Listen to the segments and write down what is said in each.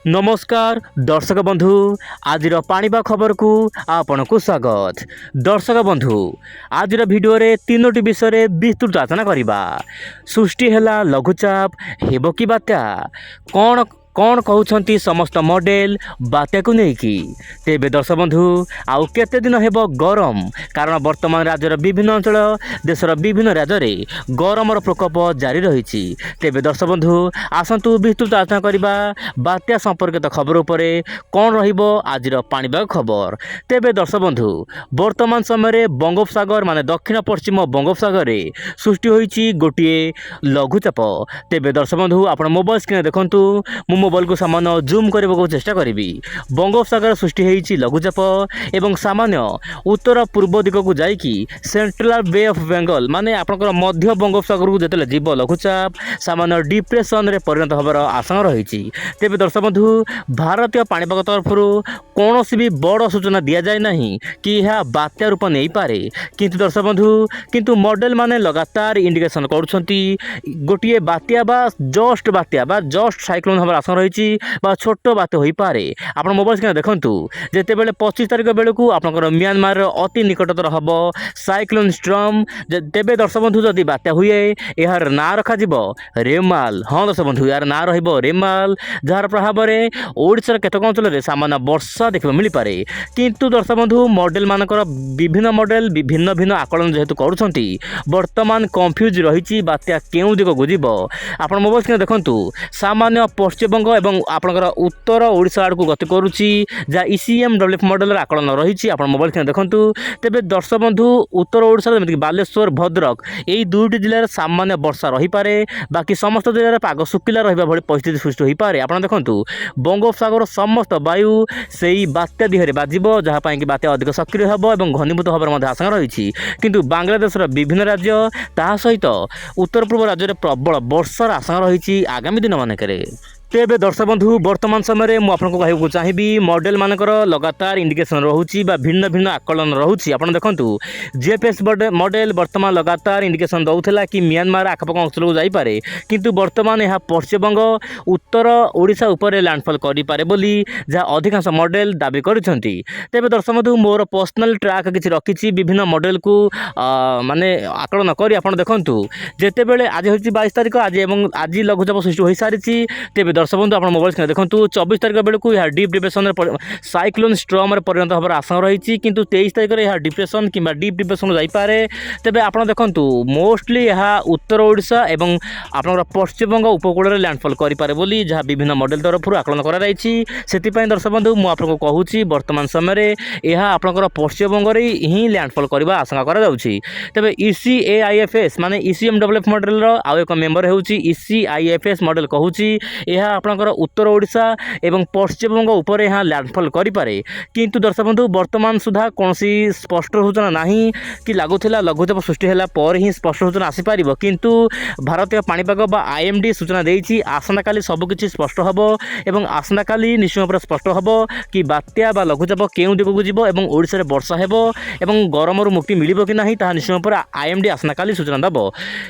नमस्कार दर्शक बंधु आज पाणीपाग खबर को आपन को स्वागत। दर्शक बंधु आज भिडियो रे तीनोटी विषय विस्तृत आलोचना करवा। सृष्टि है लघुचाप हेब कि बात्या कौन कौन कहते समस्त मॉडल बात्या को लेकिन तेरे दर्शक बंधु आउ केते दिन हेब गरम कारण वर्तमान राज्यर विभिन्न अंचल देशर विभिन्न राज्य में गरमर प्रकोप जारी रही। तेरे दर्शक बंधु आसतु विस्तृत आलोचना करवा बात्या संपर्कित खबर उपर कौन रहिबो आज पाणीपाग खबर। तेरे दर्शक बंधु वर्तमान समय बंगोपसागर माने दक्षिण पश्चिम बंगोपसागर में सृष्टि होईची गोटे लघुचाप। तेरे दर्शक बंधु आप मोबाइल स्क्रीन देखु मोबाइल को सामान्य जूम करने को चेष्टा करी। बंगोपसागर सृष्टि होईची लघुचाप एवं सामान्य उत्तर पूर्व दिग को जाइकी सेंट्रल बे ऑफ बेंगल माने आपनकर मध्य बंगोपसागर को जेतले जीव लघुचाप सामान्य डिप्रेशन रे परिणत होबार आशंका रही। तेबे दर्शक बंधु भारतीय पाणीपाग तरफ कौन भी बड़ सूचना दि जाए ना कि यह बात्या रूप नहीं पारे, किंतु दर्शक बंधु किंतु मॉडल माने लगातार इंडिकेशन करुछंती गोटे बात्या बा जस्ट साइक्लोन हमार आशंका रही छोट बात्या हो पारे। आप मोबाइल स्क्रीन देखु जितेबाला 25 तारिख बेलू आपंकर म्यांमार अति निकटतर हम साइक्लोन स्ट्रम। तेबे दर्शक बंधु जदि बात्या हुए यार ना रखा रेमाल। हाँ दर्शक बंधु यार ना रेमाल जार प्रभाव में ओडिशार केतक अंचल सामान्य वर्षा देखा मिल पारे। किंतु दर्शक बंधु मॉडल मानकर विभिन्न मॉडल भिन्न भिन्न आकलन जेहेतु करुछंती वर्तमान कंफ्यूज रही बात्या केउ दिग को जीव। आप मोबाइल स्क्रीन देखु सामान्य पश्चिमबंग एवं आपनकर उत्तर ओडिशा आड़ को गति करुच्ची जहाँ ECMWF मॉडल आकलन रही। आप मोबाइल स्क्रीन देखु तेबे दर्शक बंधु उत्तर ओडिशा जमीक बालेश्वर भद्रक यही दुईटी जिले सामान्य वर्षा रही पारे, बाकी समस्त जिले में पाग शुखिला रहा भली परिस्थिति सृष्टि हो पारे। आप देखु बंगोपसागर समस्त वायु से बात्या दिहरे बाजिबो जहाँपाई कि बात्या अधिक सक्रिय होब और घनीभूत होबार आशंका रही। किंतु बांग्लादेशर विभिन्न राज्य ता सहित उत्तर पूर्व राज्य में प्रबल वर्षार आशंका रही आगामी दिन मानकरे। तेबे दर्शक बंधु वर्तमान समय मुझे कहूँ चाहिए मॉडल मानकर लगातार इंडिकेशन रोचे भिन्न भिन्न आकलन रोचे। आप देखु GFS मॉडल वर्तमान लगातार इंडिकेशन दौला कि म्यांमार आखपाख अंचल को जापे, किंतु वर्तमान यह पश्चिमबंग उत्तर ओडिशा उपर लैंडफॉल करें बोली जहाँ अधिकांश मॉडल दाबी करछंती। तेबे दर्शक बंधु मोर पर्सनल ट्रैक किसी रखी विभिन्न मॉडल को माने आकलन कर आप देखु जितेबाला आज हूँ 22 तारिख आज लघुचाप सृष्टि हो सारी। तेबे दर्शक बंधु आप मोबाइल स्क्रीन देखु 24 तारिख बेलू यह डीप डिप्रेशन साइक्लोन स्ट्रम परिणत होबार आशंका रही। किंतु 23 तारिख में यह डिप्रेशन कि डीप डिप्रेशन जापे। तेबे आप देखु मोस्टली यह उत्तर ओडिशा एवं आपनकर पश्चिमबंग उपकूल लैंडफॉल करें बोली जहाँ विभिन्न मॉडल तरफ आकलन कराई। से दर्शक बंधु मुझे कहूँ वर्तमान समय यह आपनकर पश्चिमबंग ही लैंडफॉल करने आशंका कराई। तेबे ECAIFS माने ECMWF मॉडल आउ एक मेम्बर हो ECIFS मॉडल कहूँ यह आपनकर उत्तर ओडिशा एवं पश्चिमबंग उपर यहाँ लैंडफॉल करें। किंतु दर्शक बंधु वर्तमान सुधा कौन स्पष्ट सूचना नहीं कि लगुला लघुचाप सृष्टि है पर ही स्पष्ट सूचना आसीपर, किंतु भारतीय पाणीपाग बा IMD सूचना देती आसंता काली सबकि स्पष्ट हम और आसंता काली निश्चय पर स्पष्ट हम कि बात्या बा लघुचाप केउ दिग को जीव और ओडिशा रे वर्षा हेब और गरम मुक्ति मिलिबो कि नहीं ताहा निश्चय पर IMD आसंता काली सूचना दब।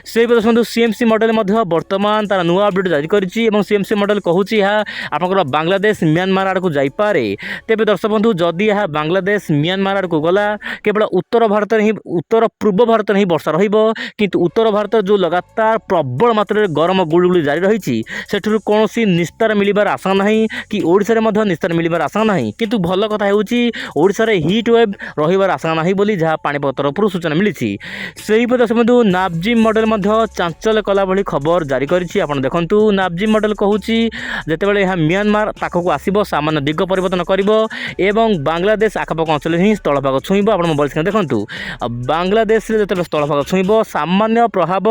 से बंधु CMC मॉडल वर्तमान तार नुआ अपडेट जारी करिछि और CMC मॉडल कहूँ यह आपनकर बांग्लादेश म्यांमार आड़ को जापे। तेबे दर्शक बंधु जदि यह बांग्लादेश म्यांमार आड़ को गला केवल उत्तर भारत ही उत्तर पूर्व भारत ही वर्षा रहिबो, किंतु उत्तर भारत जो लगातार प्रबल मात्रा गरम गुळुगुळी जारी रही सेठुर कौन निस्तार मिलबार आशंका नहीं कि ओडिशा रे मध्य निस्तार मिलबार आशंका नहीं। किंतु भल कथा होउची ओडिशा रे हीट वेव रहिबार आशंका नहीं बोली जहाँ पाणीपाग तरफ सूचना मिली। से दर्शक बंधु नापजिम मॉडल चांचल्य कला भली खबर जारी करिछि। आपण देखंतु नापजिम मॉडल कहूँ जितेबाला यह म्यांमार पाखक आसब सामान्य दिग परिवर्तन कर बांग्लादेश आखपाख अंचल ही स्थलभाग छुईब। आप मोबाइल स्क्रीन देखु बांग्लादेश जो स्थलभाग छुईब सामान्य प्रभाव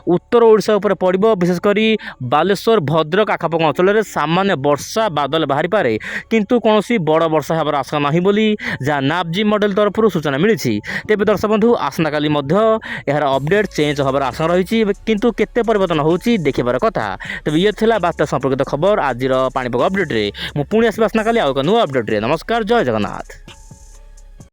उत्तर ओडिशा उपर पड़ो, विशेषकर बालेश्वर भद्रक आखपाख अंचल सामान्य वर्षा बादल बाहरी पारे, किंतु कौन बड़ वर्षा होबार आशंका नहीं बोली जहाँ नापजिम मॉडल तरफ सूचना मिली। तेज दर्शक बंधु आसंता काली यार अपडेट चेंज होबार आशंका रही, किंतु केते परिवर्तन होउची देखिबार कथा। तेज ये थिला बार्ता संपर्कित खबर आज पाणीपाग अपडेट रे। मु पुणी आसबा आसना काली आउ एक नुआ अपडेट रे। नमस्कार, जय जगन्नाथ।